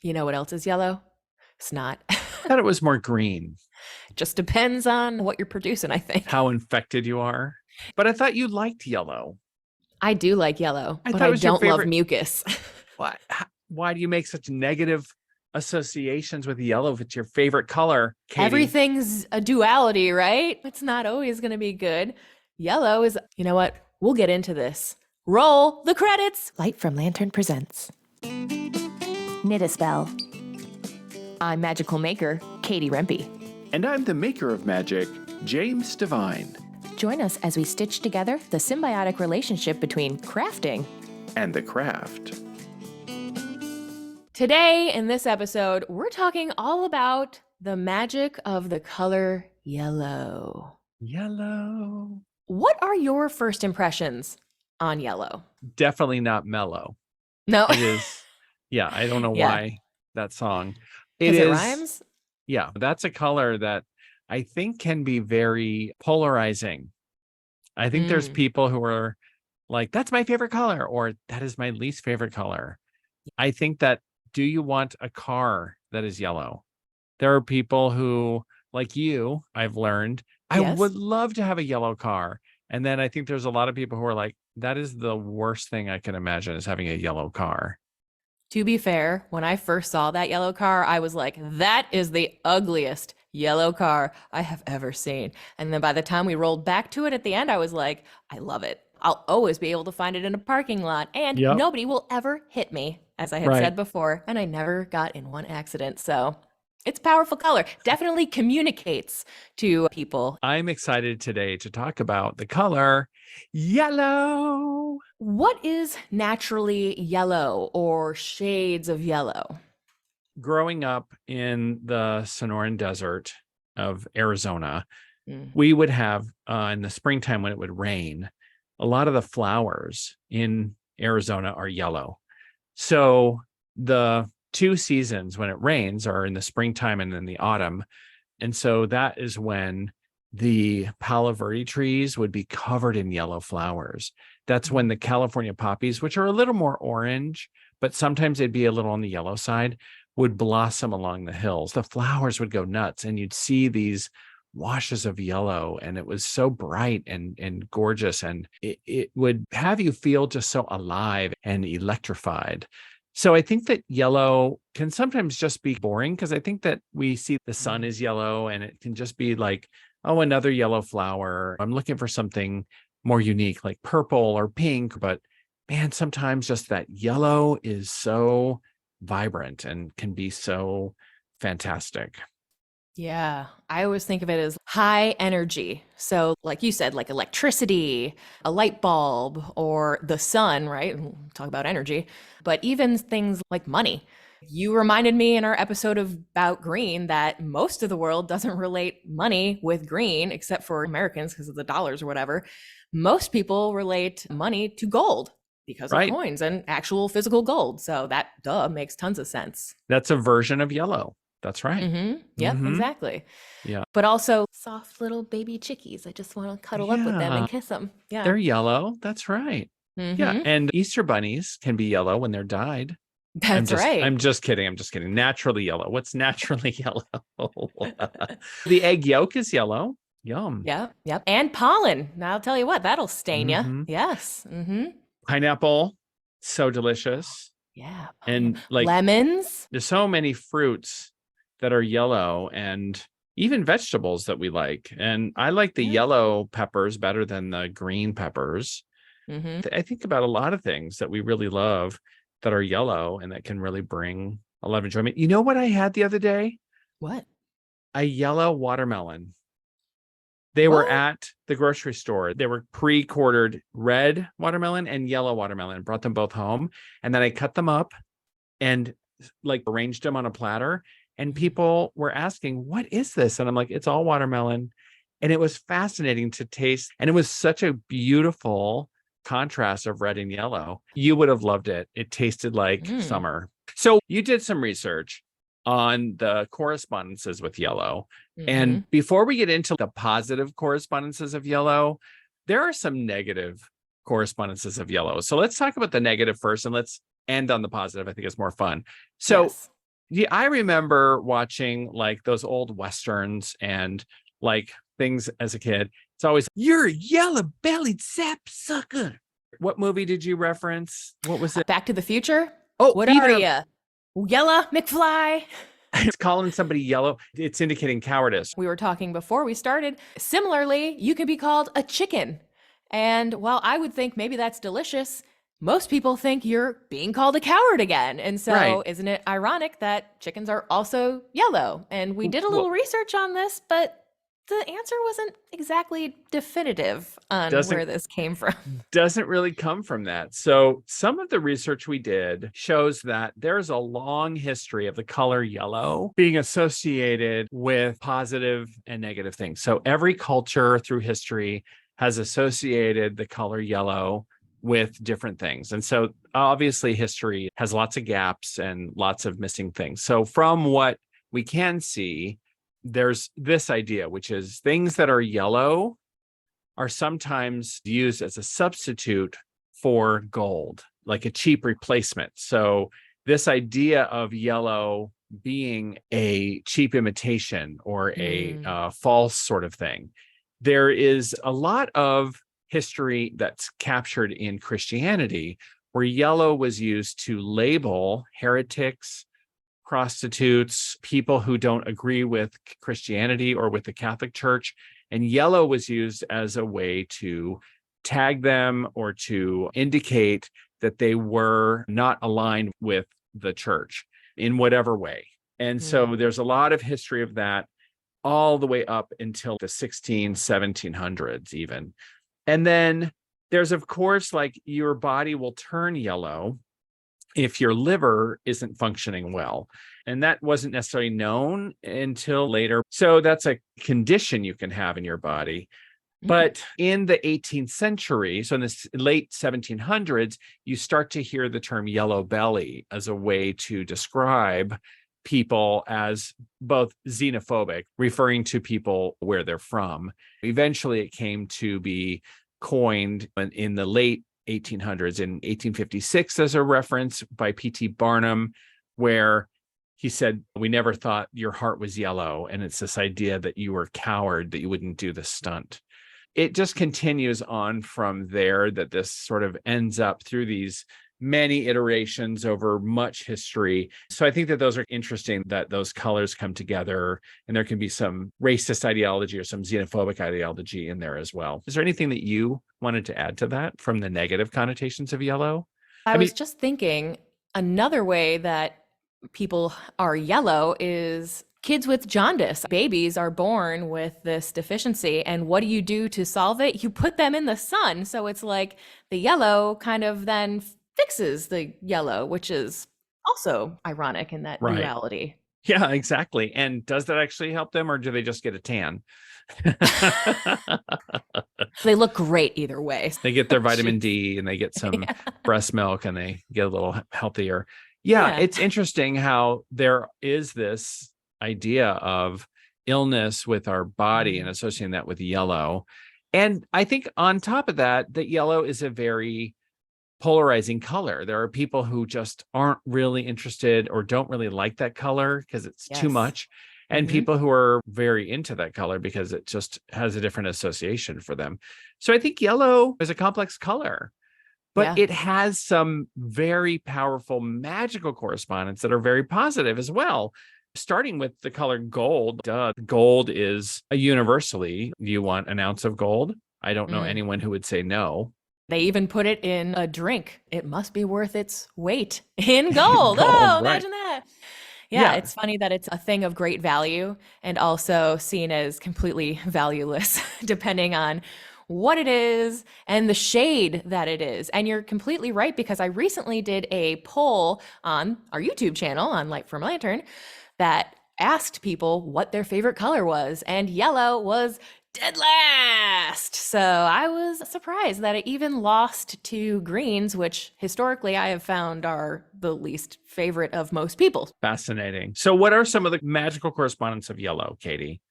You know what else is yellow? Snot. I thought it was more green. Just depends on what you're producing, I think. How infected you are. But I thought you liked yellow. I do like yellow, I but thought it I was your don't love favorite. mucus. Why do you make such negative associations with yellow if it's your favorite color, Katie? Everything's a duality, right? It's not always going to be good. Yellow is, you know what? We'll get into this. Roll the credits. Light from Lantern presents Knit a Spell. I'm magical maker, Katie Rempe. And I'm the maker of magic, James Devine. Join us as we stitch together the symbiotic relationship between crafting And the craft. Today, in this episode, we're talking all about the magic of the color yellow. Yellow. What are your first impressions on yellow? Definitely not mellow. No. It is. Yeah, I don't know why that song. Because it rhymes? Yeah, that's a color that I think can be very polarizing. I think there's people who are like, that's my favorite color, or that is my least favorite color. I think that, do you want a car that is yellow? There are people who, like you, I've learned, I would love to have a yellow car. And then I think there's a lot of people who are like, that is the worst thing I can imagine is having a yellow car. To be fair, when I first saw that yellow car, I was like, that is the ugliest yellow car I have ever seen. And then by the time we rolled back to it at the end, I was like, I love it. I'll always be able to find it in a parking lot, and nobody will ever hit me, as I had said before, and I never got in one accident. So it's a powerful color. Definitely communicates to people. I'm excited today to talk about the color yellow. What is naturally yellow or shades of yellow? Growing up in the Sonoran Desert of Arizona, we would have in the springtime when it would rain, a lot of the flowers in Arizona are yellow. So the two seasons when it rains are in the springtime and then the autumn. And so that is when the Palo Verde trees would be covered in yellow flowers. That's when the California poppies, which are a little more orange, but sometimes they'd be a little on the yellow side, would blossom along the hills. The flowers would go nuts and you'd see these washes of yellow, and it was so bright and gorgeous, and it would have you feel just so alive and electrified. So I think that yellow can sometimes just be boring, because I think that we see the sun is yellow and it can just be like, oh, another yellow flower. I'm looking for something more unique like purple or pink, but man, sometimes just that yellow is so vibrant and can be so fantastic. Yeah, I always think of it as high energy. So, like you said, like electricity, a light bulb, or the sun, right? We'll talk about energy, but even things like money. You reminded me in our episode about green that most of the world doesn't relate money with green, except for Americans because of the dollars or whatever. Most people relate money to gold because of coins and actual physical gold. So that makes tons of sense. That's a version of yellow. That's right. Yep, exactly. Yeah. But also soft little baby chickies. I just want to cuddle up with them and kiss them. Yeah. They're yellow. That's right. Yeah. And Easter bunnies can be yellow when they're dyed. That's right. I'm just kidding. Naturally yellow. What's naturally yellow? The egg yolk is yellow. Yum. Yep. And pollen. Now I'll tell you what, that'll stain you. Yes. Pineapple. So delicious. Yeah. And like lemons. There's so many fruits that are yellow, and even vegetables that we like. And I like the yellow peppers better than the green peppers. I think about a lot of things that we really love that are yellow and that can really bring a lot of enjoyment. You know what I had the other day? What? A yellow watermelon. They were at the grocery store. They were pre-quartered red watermelon and yellow watermelon. Brought them both home. And then I cut them up and like arranged them on a platter. And people were asking, what is this? And I'm like, it's all watermelon. And it was fascinating to taste. And it was such a beautiful contrast of red and yellow. You would have loved it. It tasted like summer. So you did some research on the correspondences with yellow. And before we get into the positive correspondences of yellow, there are some negative correspondences of yellow. So let's talk about the negative first, and let's end on the positive. I think it's more fun. So Yeah, I remember watching like those old Westerns and like things as a kid. It's always, you're a yellow-bellied sapsucker. What movie did you reference? What was it? Back to the Future? Oh, What are either of you? Yella McFly? it's calling somebody yellow. It's indicating cowardice. We were talking before we started. Similarly, you can be called a chicken. And while I would think maybe that's delicious, most people think you're being called a coward again. And Right. so, isn't it ironic that chickens are also yellow? And we did a little Well, research on this, but the answer wasn't exactly definitive on doesn't where this came from. doesn't really come from that. So some of the research we did shows that there's a long history of the color yellow being associated with positive and negative things. So every culture through history has associated the color yellow with different things. And so obviously history has lots of gaps and lots of missing things. So from what we can see, there's this idea, which is things that are yellow are sometimes used as a substitute for gold, like a cheap replacement. So this idea of yellow being a cheap imitation or a false sort of thing. There is a lot of history that's captured in Christianity where yellow was used to label heretics, prostitutes, people who don't agree with Christianity or with the Catholic Church. And yellow was used as a way to tag them or to indicate that they were not aligned with the church in whatever way. And so there's a lot of history of that all the way up until the 1700s even. And then there's, of course, like your body will turn yellow if your liver isn't functioning well. And that wasn't necessarily known until later. So that's a condition you can have in your body. But in the 18th century, so in the late 1700s, you start to hear the term yellow belly as a way to describe people as both xenophobic, referring to people where they're from. Eventually, it came to be coined in the late 1800s. In 1856, there's a reference by P.T. Barnum where he said, we never thought your heart was yellow. And it's this idea that you were a coward, that you wouldn't do the stunt. It just continues on from there, that this sort of ends up through these many iterations over much history. So I think that those are interesting, that those colors come together and there can be some racist ideology or some xenophobic ideology in there as well. Is there anything that you wanted to add to that from the negative connotations of yellow? I was just thinking another way that people are yellow is kids with jaundice. Babies are born with this deficiency. And what do you do to solve it? You put them in the sun. So it's like the yellow kind of then fixes the yellow, which is also ironic in that duality. Yeah, exactly. And does that actually help them, or do they just get a tan? They look great either way. They get their vitamin D and they get some breast milk and they get a little healthier. Yeah, it's interesting how there is this idea of illness with our body and associating that with yellow. And I think on top of that, that yellow is a very polarizing color. There are people who just aren't really interested or don't really like that color because it's too much. And people who are very into that color because it just has a different association for them. So I think yellow is a complex color, but it has some very powerful magical correspondence that are very positive as well. Starting with the color gold. Gold is a universally, you want an ounce of gold? I don't know anyone who would say no. They even put it in a drink. It must be worth its weight in gold. Oh, imagine that. Yeah, it's funny that it's a thing of great value and also seen as completely valueless, depending on what it is and the shade that it is. And you're completely right, because I recently did a poll on our YouTube channel on Light from Lantern that asked people what their favorite color was, and yellow was dead last. So I was surprised that it even lost to greens, which historically I have found are the least favorite of most people. Fascinating. So what are some of the magical correspondence of yellow, Katie?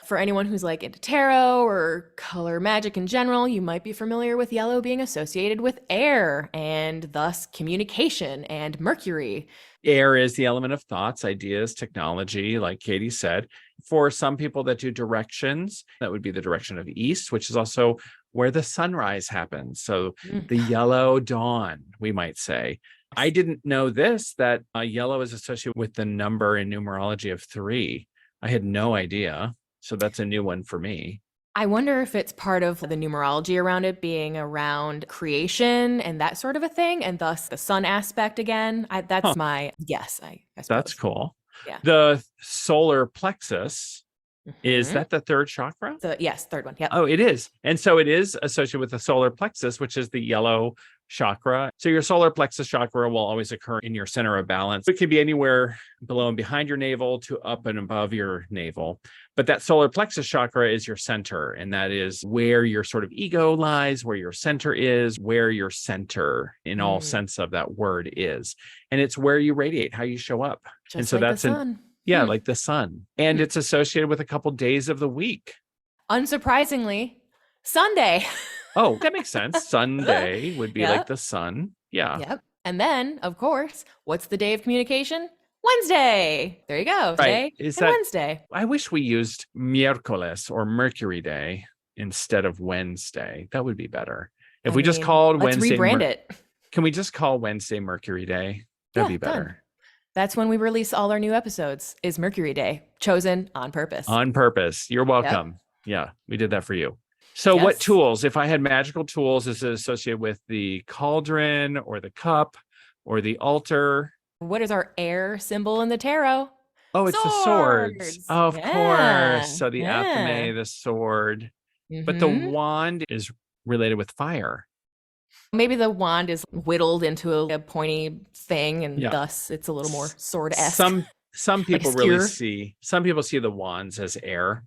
For anyone who's like into tarot or color magic in general, you might be familiar with yellow being associated with air and thus communication and Mercury. Air is the element of thoughts, ideas, technology, like Katie said. For some people that do directions, that would be the direction of east, which is also where the sunrise happens. So the yellow dawn, we might say. I didn't know this, that yellow is associated with the number in numerology of 3. I had no idea. So that's a new one for me. I wonder if it's part of the numerology around it being around creation and that sort of a thing, and thus the sun aspect again. That's my guess, I suppose. That's cool. Yeah. The solar plexus, is that the third chakra? Yes, third one. Yep. Oh, it is. And so it is associated with the solar plexus, which is the yellow chakra. So your solar plexus chakra will always occur in your center of balance. It can be anywhere below and behind your navel to up and above your navel. But that solar plexus chakra is your center. And that is where your sort of ego lies, where your center is, where your center in all sense of that word is. And it's where you radiate, how you show up. Just and so like that's the sun. Yeah, like the sun. And it's associated with a couple days of the week. Unsurprisingly, Sunday. Oh, that makes sense. Sunday would be like the sun. Yeah. Yep. And then, of course, what's the day of communication? Wednesday. There you go. Right. Today and Wednesday. I wish we used miércoles or Mercury Day instead of Wednesday. That would be better. If we just called Wednesday. Let's rebrand it. Can we just call Wednesday Mercury Day? That'd be better. Done. That's when we release all our new episodes, is Mercury Day, chosen on purpose. On purpose. You're welcome. Yep. Yeah, we did that for you. So what tools, if I had magical tools, is it associated with the cauldron or the cup or the altar? What is our air symbol in the tarot? Oh, it's the swords. Of course. So the athame, the sword. But the wand is related with fire. Maybe the wand is whittled into a pointy thing, and thus it's a little more sword-esque. Some people some people see the wands as air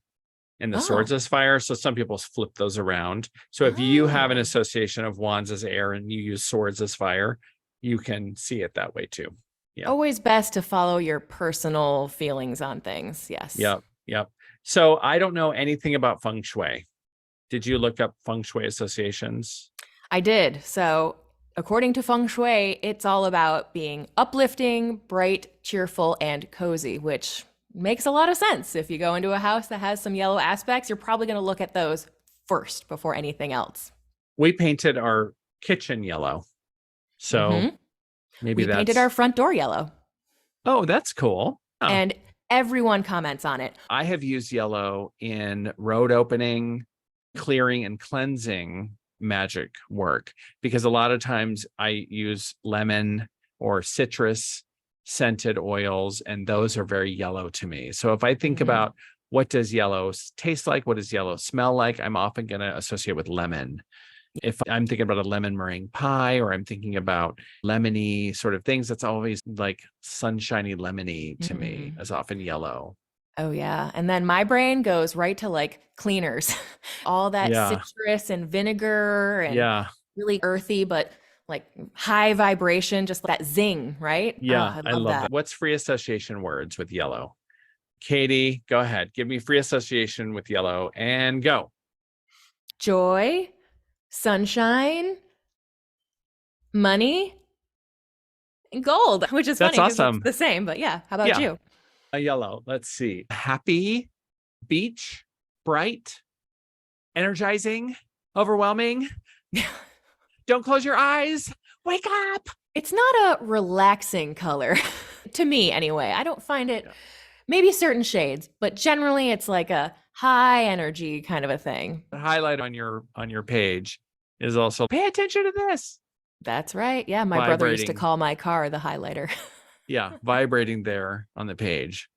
and the swords as fire. So some people flip those around. So if you have an association of wands as air and you use swords as fire, you can see it that way too. Yeah. Always best to follow your personal feelings on things. Yes. Yep. So I don't know anything about feng shui. Did you look up feng shui associations? I did. So according to feng shui, it's all about being uplifting, bright, cheerful, and cozy, which makes a lot of sense. If you go into a house that has some yellow aspects, you're probably going to look at those first before anything else. We painted our kitchen yellow. So maybe we painted our front door yellow. Oh, that's cool. Oh. And everyone comments on it. I have used yellow in road opening, clearing, and cleansing magic work, because a lot of times I use lemon or citrus scented oils, and those are very yellow to me. So if I think about what does yellow taste like, what does yellow smell like, I'm often going to associate with lemon. If I'm thinking about a lemon meringue pie, or I'm thinking about lemony sort of things, that's always like sunshiny lemony to me, as often yellow. Oh, yeah. And then my brain goes right to like cleaners, all that citrus and vinegar and really earthy, but like high vibration, just that zing, right? Yeah, I love that. What's free association words with yellow? Katie, go ahead. Give me free association with yellow and go. Joy, sunshine, money, and gold, which is funny because it's the same, but yeah. How about you? A yellow. Let's see. Happy, beach, bright, energizing, overwhelming. Don't close your eyes. Wake up. It's not a relaxing color to me anyway. I don't find it, maybe certain shades, but generally it's like a high energy kind of a thing. The highlight on your page is also pay attention to this. That's right. Yeah. My brother used to call my car the highlighter. Yeah, vibrating there on the page.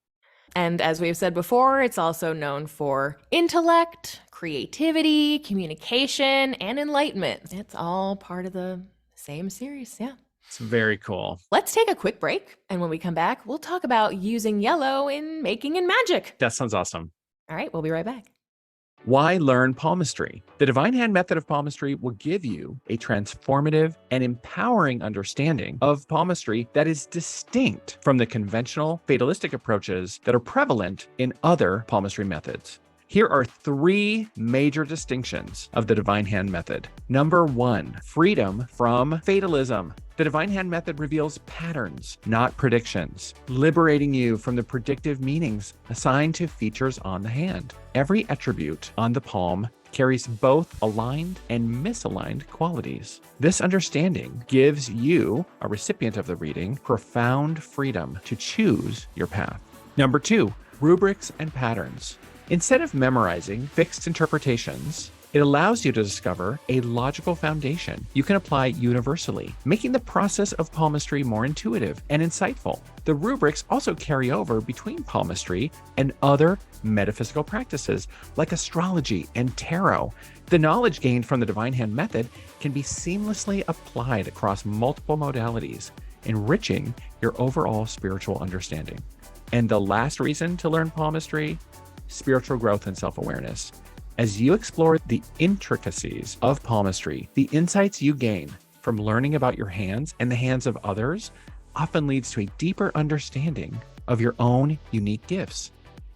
And as we've said before, it's also known for intellect, creativity, communication, and enlightenment. It's all part of the same series. Yeah. It's very cool. Let's take a quick break. And when we come back, we'll talk about using yellow in making and magic. That sounds awesome. All right, we'll be right back. Why learn palmistry? The Divine Hand method of palmistry will give you a transformative and empowering understanding of palmistry that is distinct from the conventional fatalistic approaches that are prevalent in other palmistry methods. Here are 3 major distinctions of the divine hand method. Number 1, freedom from fatalism. The divine hand method reveals patterns, not predictions, liberating you from the predictive meanings assigned to features on the hand. Every attribute on the palm carries both aligned and misaligned qualities. This understanding gives you, a recipient of the reading, profound freedom to choose your path. Number 2, rubrics and patterns. Instead of memorizing fixed interpretations, it allows you to discover a logical foundation you can apply universally, making the process of palmistry more intuitive and insightful. The rubrics also carry over between palmistry and other metaphysical practices like astrology and tarot. The knowledge gained from the divine hand method can be seamlessly applied across multiple modalities, enriching your overall spiritual understanding. And the last reason to learn palmistry: spiritual growth and self-awareness. As you explore the intricacies of palmistry, the insights you gain from learning about your hands and the hands of others often leads to a deeper understanding of your own unique gifts.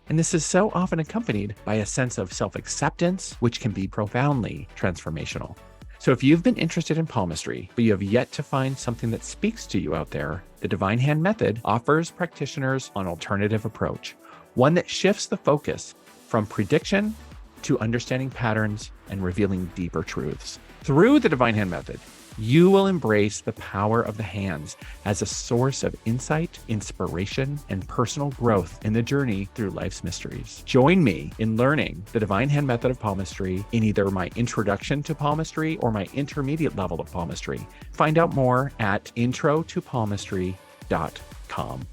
And this is so often accompanied by a sense of self-acceptance, which can be profoundly transformational. So if you've been interested in palmistry, but you have yet to find something that speaks to you out there, the Divine Hand Method offers practitioners an alternative approach, one that shifts the focus from prediction to understanding patterns and revealing deeper truths. Through the Divine Hand Method, you will embrace the power of the hands as a source of insight, inspiration, and personal growth in the journey through life's mysteries. Join me in learning the Divine Hand Method of palmistry in either my introduction to palmistry or my intermediate level of palmistry. Find out more at intro-to-palmistry.com.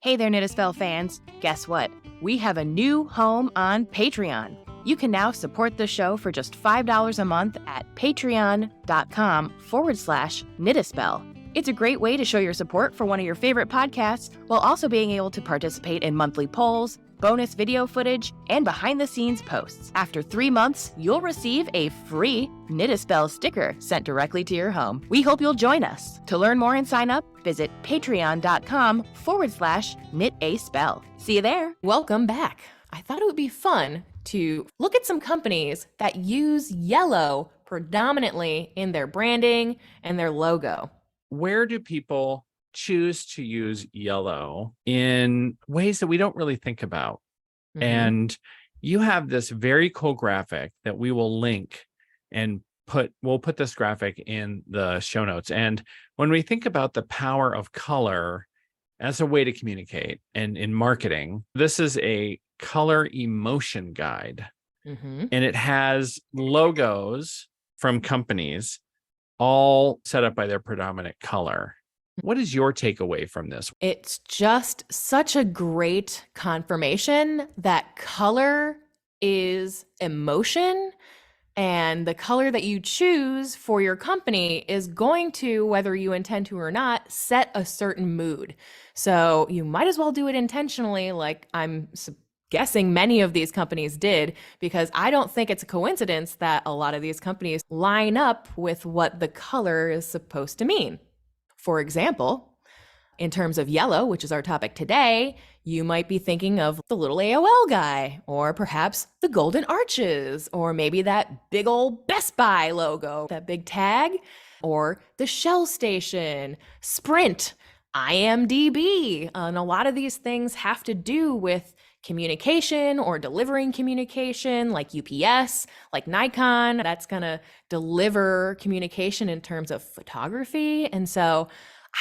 Hey there, Knit a Spell fans. Guess what? We have a new home on Patreon. You can now support the show for just $5 a month at patreon.com/knitaspell. It's a great way to show your support for one of your favorite podcasts while also being able to participate in monthly polls, bonus video footage, and behind-the-scenes posts. After 3 months, you'll receive a free Knit a Spell sticker sent directly to your home. We hope you'll join us. To learn more and sign up, visit patreon.com/knitaspell. See you there. Welcome back. I thought it would be fun to look at some companies that use yellow predominantly in their branding and their logo. Where do people choose to use yellow in ways that we don't really think about? Mm-hmm. And you have this very cool graphic that we will link and we'll put this graphic in the show notes. And when we think about the power of color as a way to communicate and in marketing, this is a color emotion guide. Mm-hmm. And it has logos from companies all set up by their predominant color. What is your takeaway from this? It's just such a great confirmation that color is emotion, and the color that you choose for your company is going to, whether you intend to or not, set a certain mood. So you might as well do it intentionally, like I'm guessing many of these companies did, because I don't think it's a coincidence that a lot of these companies line up with what the color is supposed to mean. For example, in terms of yellow, which is our topic today, you might be thinking of the little AOL guy, or perhaps the golden arches, or maybe that big old Best Buy logo, that big tag, or the Shell Station, Sprint, IMDb. And a lot of these things have to do with communication or delivering communication, like UPS, like Nikon. That's going to deliver communication in terms of photography. And so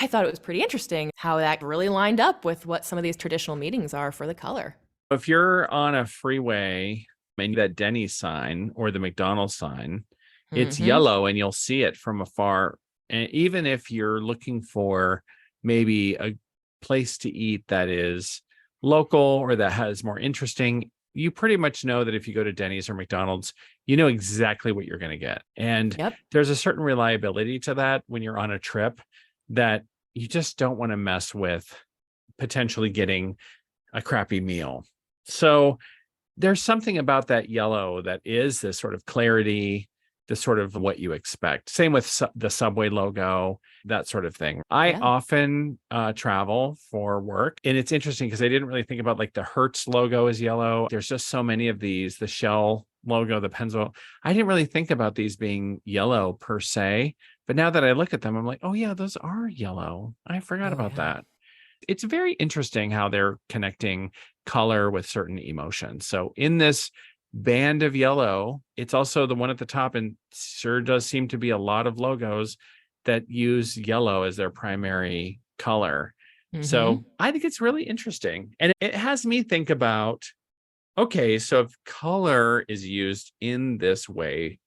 I thought it was pretty interesting how that really lined up with what some of these traditional meanings are for the color. If you're on a freeway and that Denny's sign or the McDonald's sign, it's yellow and you'll see it from afar. And even if you're looking for maybe a place to eat that is local or that has more interesting, you pretty much know that if you go to Denny's or McDonald's, you know exactly what you're going to get. And there's a certain reliability to that when you're on a trip that you just don't want to mess with potentially getting a crappy meal. So there's something about that yellow that is this sort of clarity. the sort of what you expect. Same with the Subway logo, that sort of thing. I Yeah. often travel for work, and it's interesting because I didn't really think about like the Hertz logo is yellow. There's just so many of these, the Shell logo, the Pennzoil. I didn't really think about these being yellow per se, but now that I look at them, I'm like, oh yeah, those are yellow. I forgot Oh, about yeah. that. It's very interesting how they're connecting color with certain emotions. So in this band of yellow, it's also the one at the top, and sure does seem to be a lot of logos that use yellow as their primary color. So I think it's really interesting. And it has me think about, okay, so if color is used in this way,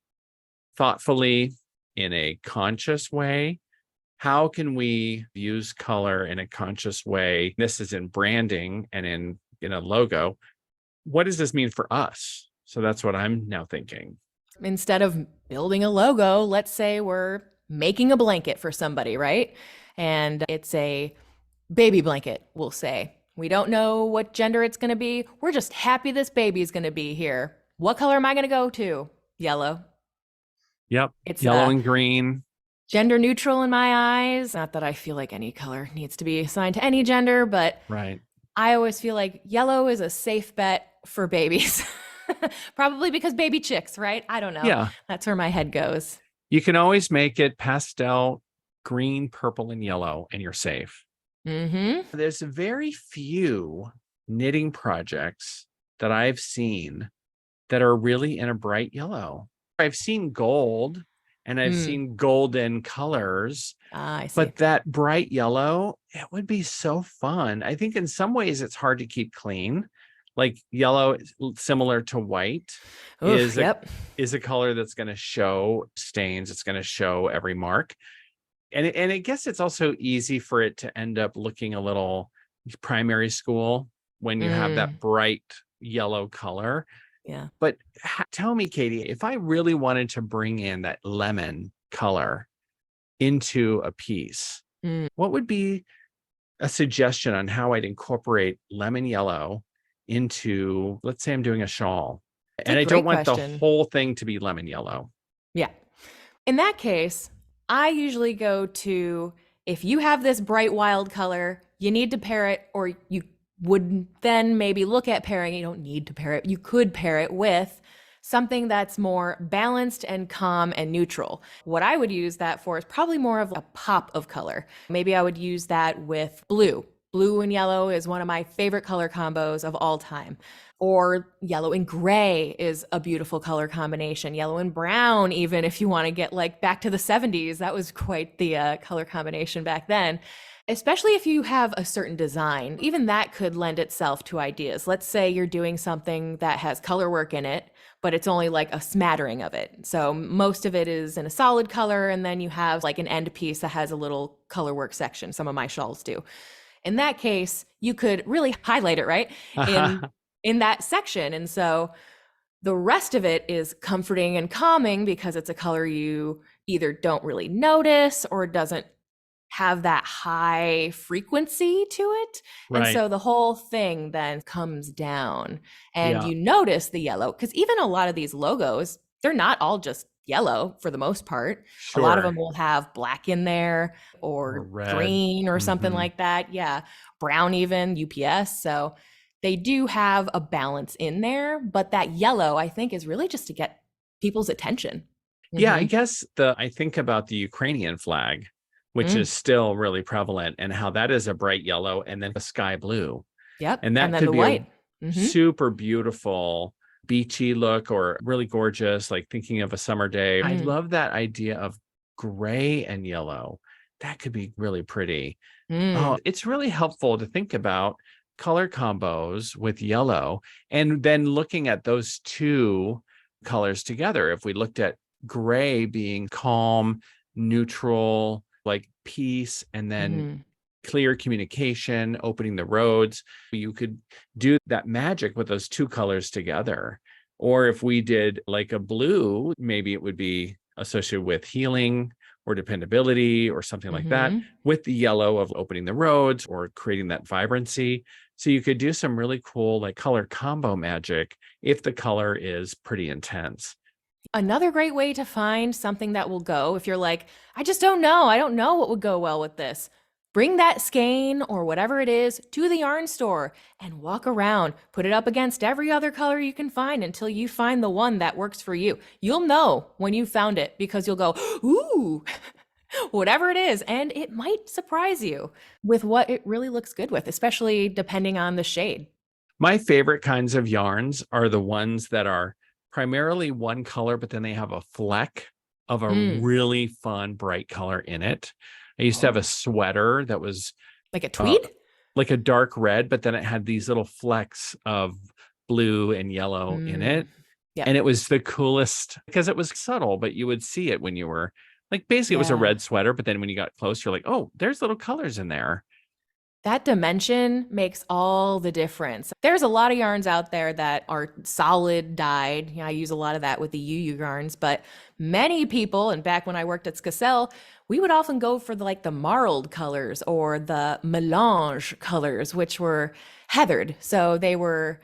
thoughtfully, in a conscious way, how can we use color in a conscious way? This is in branding and in a logo. What does this mean for us? So that's what I'm now thinking. Instead of building a logo, let's say we're making a blanket for somebody, right? And it's a baby blanket, we'll say. We don't know what gender it's going to be. We're just happy this baby's going to be here. What color am I going to go to? Yellow. Yep. It's Yellow and green. gender neutral in my eyes. Not that I feel like any color needs to be assigned to any gender, but Right. I always feel like yellow is a safe bet for babies. Probably because baby chicks, right? I don't know. Yeah. That's where my head goes. You can always make it pastel, green, purple, and yellow, and you're safe. There's very few knitting projects that I've seen that are really in a bright yellow. I've seen gold and I've seen golden colors, I see. but that bright yellow, it would be so fun. I think in some ways it's hard to keep clean. Like yellow, similar to white, Oof, is a color that's going to show stains. It's going to show every mark. And I guess it's also easy for it to end up looking a little primary school when you have that bright yellow color. Yeah. But tell me, Katie, if I really wanted to bring in that lemon color into a piece, what would be a suggestion on how I'd incorporate lemon yellow into, let's say I'm doing a shawl, and I don't want the whole thing to be lemon yellow? Yeah. In that case, I usually go to, if you have this bright wild color, you need to pair it, or you would then maybe look at pairing. You don't need to pair it. You could pair it with something that's more balanced and calm and neutral. What I would use that for is probably more of a pop of color. Maybe I would use that with blue. Blue and yellow is one of my favorite color combos of all time. Or yellow and gray is a beautiful color combination. Yellow and brown, even if you want to get like back to the 70s, that was quite the color combination back then. Especially if you have a certain design, even that could lend itself to ideas. Let's say you're doing something that has color work in it, but it's only like a smattering of it. So most of it is in a solid color, and then you have like an end piece that has a little color work section. Some of my shawls do. In that case, you could really highlight it, right? In that section. And so the rest of it is comforting and calming because it's a color you either don't really notice or doesn't have that high frequency to it. And so the whole thing then comes down and you notice the yellow, because even a lot of these logos, they're not all just yellow for the most part. A lot of them will have black in there or green or something like that. Yeah. Brown, even UPS. So they do have a balance in there, but that yellow, I think, is really just to get people's attention. Yeah, I guess I think about the Ukrainian flag, which is still really prevalent, and how that is a bright yellow and then a sky blue. Yep. And that then could the be white. a super beautiful beachy look, or really gorgeous, like thinking of a summer day. I love that idea of gray and yellow. That could be really pretty. Oh, it's really helpful to think about color combos with yellow and then looking at those two colors together. If we looked at gray being calm, neutral, like peace, and then clear communication, opening the roads, you could do that magic with those two colors together. Or if we did like a blue, maybe it would be associated with healing or dependability or something like that, with the yellow of opening the roads or creating that vibrancy. So you could do some really cool like color combo magic if the color is pretty intense. Another great way to find something that will go, if you're like, I just don't know, I don't know what would go well with this. Bring that skein or whatever it is to the yarn store and walk around. Put it up against every other color you can find until you find the one that works for you. You'll know when you found it because you'll go, ooh, whatever it is. And it might surprise you with what it really looks good with, especially depending on the shade. My favorite kinds of yarns are the ones that are primarily one color, but then they have a fleck of a really fun, bright color in it. I used to have a sweater that was like a tweed? Like a dark red, but then it had these little flecks of blue and yellow in it. Yeah. And it was the coolest because it was subtle, but you would see it when you were like, basically it was a red sweater, but then when you got close, you're like, oh, there's little colors in there. That dimension makes all the difference. There's a lot of yarns out there that are solid dyed. I use a lot of that with the UU yarns, but many people, and back when I worked at Skacel, we would often go for the marled colors or the melange colors, which were heathered. So they were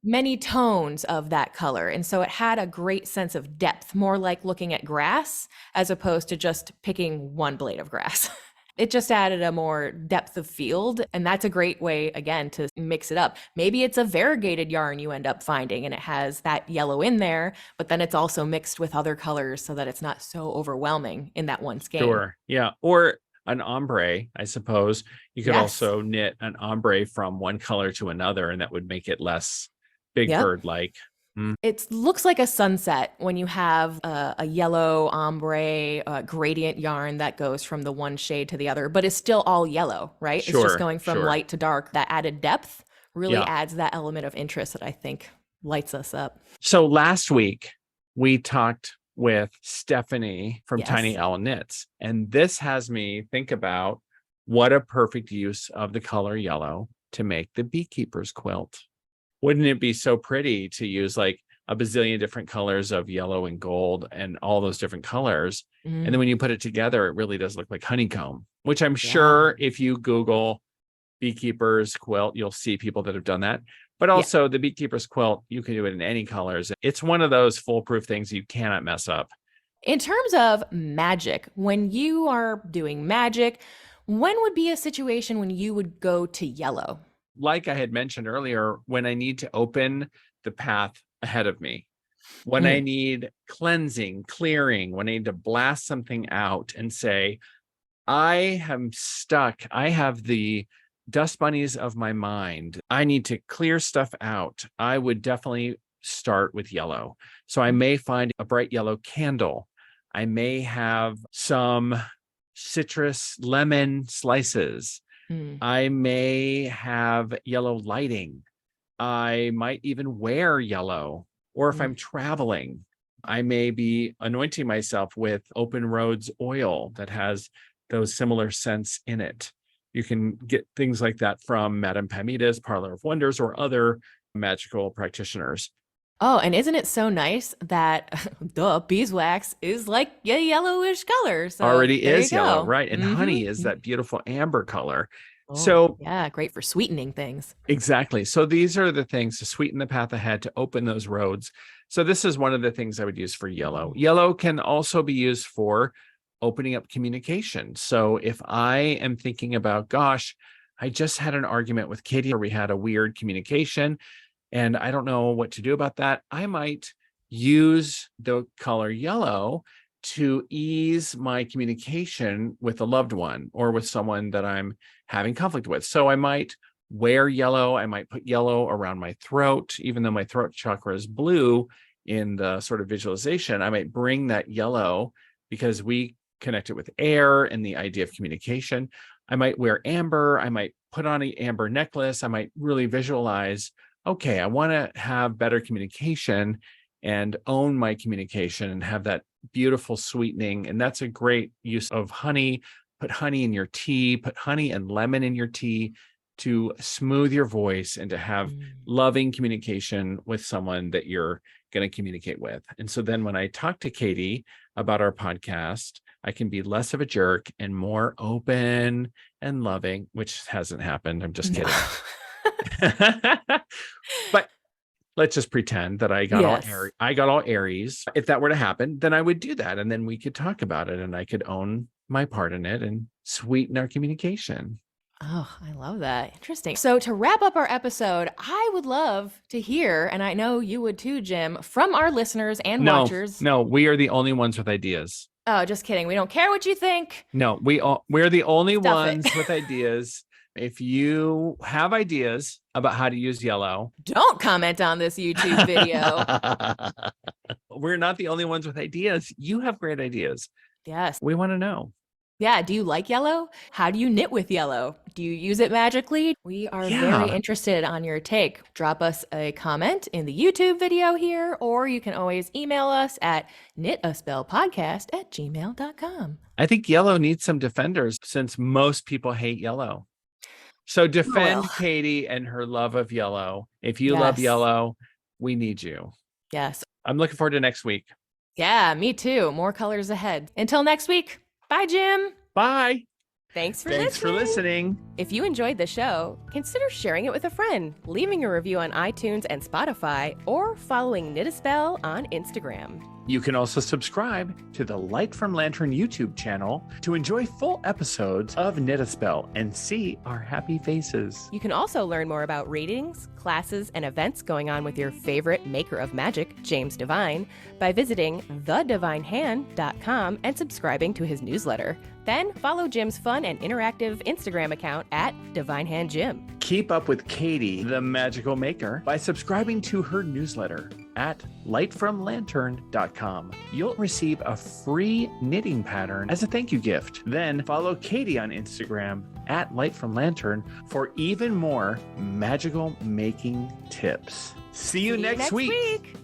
many tones of that color. And so it had a great sense of depth, more like looking at grass as opposed to just picking one blade of grass. It just added a more depth of field. And that's a great way, again, to mix it up. Maybe it's a variegated yarn you end up finding and it has that yellow in there, but then it's also mixed with other colors so that it's not so overwhelming in that one skein. Sure. Yeah. Or an ombre, I suppose. You could also knit an ombre from one color to another, and that would make it less big bird-like. It looks like a sunset when you have a yellow ombre gradient yarn that goes from the one shade to the other, but it's still all yellow, right? Sure, it's just going from light to dark. That added depth really adds that element of interest that I think lights us up. So last week, we talked with Stephanie from Tiny Owl Knits, and this has me think about what a perfect use of the color yellow to make the beekeeper's quilt. Wouldn't it be so pretty to use like a bazillion different colors of yellow and gold and all those different colors? And then when you put it together, it really does look like honeycomb, which I'm sure if you Google beekeeper's quilt, you'll see people that have done that. But also the beekeeper's quilt, you can do it in any colors. It's one of those foolproof things you cannot mess up. In terms of magic, when you are doing magic, when would be a situation when you would go to yellow? Like I had mentioned earlier, when I need to open the path ahead of me, when I need cleansing, clearing, when I need to blast something out and say, I am stuck. I have the dust bunnies of my mind. I need to clear stuff out. I would definitely start with yellow. So I may find a bright yellow candle. I may have some citrus lemon slices. I may have yellow lighting. I might even wear yellow. Or if I'm traveling, I may be anointing myself with Open Roads oil that has those similar scents in it. You can get things like that from Madame Pamida's Parlor of Wonders or other magical practitioners. Oh, and isn't it so nice that beeswax is like a yellowish color? So already is yellow, right? And honey is that beautiful amber color. Oh, so yeah, great for sweetening things. Exactly. So these are the things to sweeten the path ahead, to open those roads. So this is one of the things I would use for yellow. Yellow can also be used for opening up communication. So if I am thinking about, gosh, I just had an argument with Katie, or we had a weird communication, and I don't know what to do about that, I might use the color yellow to ease my communication with a loved one or with someone that I'm having conflict with. So I might wear yellow. I might put yellow around my throat, even though my throat chakra is blue in the sort of visualization. I might bring that yellow because we connect it with air and the idea of communication. I might wear amber. I might put on an amber necklace. I might really visualize, okay, I want to have better communication and own my communication and have that beautiful sweetening. And that's a great use of honey. Put honey in your tea, put honey and lemon in your tea to smooth your voice and to have loving communication with someone that you're going to communicate with. And so then when I talk to Katie about our podcast, I can be less of a jerk and more open and loving, which hasn't happened. I'm just kidding. But let's just pretend that I got Yes. I got all Aries. If that were to happen, then I would do that. And then we could talk about it and I could own my part in it and sweeten our communication. Oh, I love that. Interesting. So, to wrap up our episode, I would love to hear, and I know you would too, Jim, from our listeners and watchers. No, we are the only ones with ideas. Oh, just kidding. We don't care what you think. No, we're the only Stuff ones it. with ideas. If you have ideas about how to use yellow, Don't comment on this YouTube video. we're not the only ones with ideas. You have great ideas. Yes. We want to know. Yeah. Do you like yellow? How do you knit with yellow? Do you use it magically? We are very interested on your take. Drop us a comment in the YouTube video here, or you can always email us at knitaspellpodcast@gmail.com. I think yellow needs some defenders since most people hate yellow. So defend Katie and her love of yellow. If you love yellow, we need you. Yes. I'm looking forward to next week. Yeah, me too. More colors ahead. Until next week. Bye, Jim. Bye. Thanks for listening. If you enjoyed the show, consider sharing it with a friend, leaving a review on iTunes and Spotify, or following Knit a Spell on Instagram. You can also subscribe to the Light from Lantern YouTube channel to enjoy full episodes of Knit a Spell and see our happy faces. You can also learn more about readings, classes, and events going on with your favorite maker of magic, James Devine, by visiting thedivinehand.com and subscribing to his newsletter. Then follow Jim's fun and interactive Instagram account at DivineHandJim. Keep up with Katie, the magical maker, by subscribing to her newsletter at lightfromlantern.com. You'll receive a free knitting pattern as a thank you gift. Then follow Katie on Instagram at lightfromlantern for even more magical making tips. See you next week.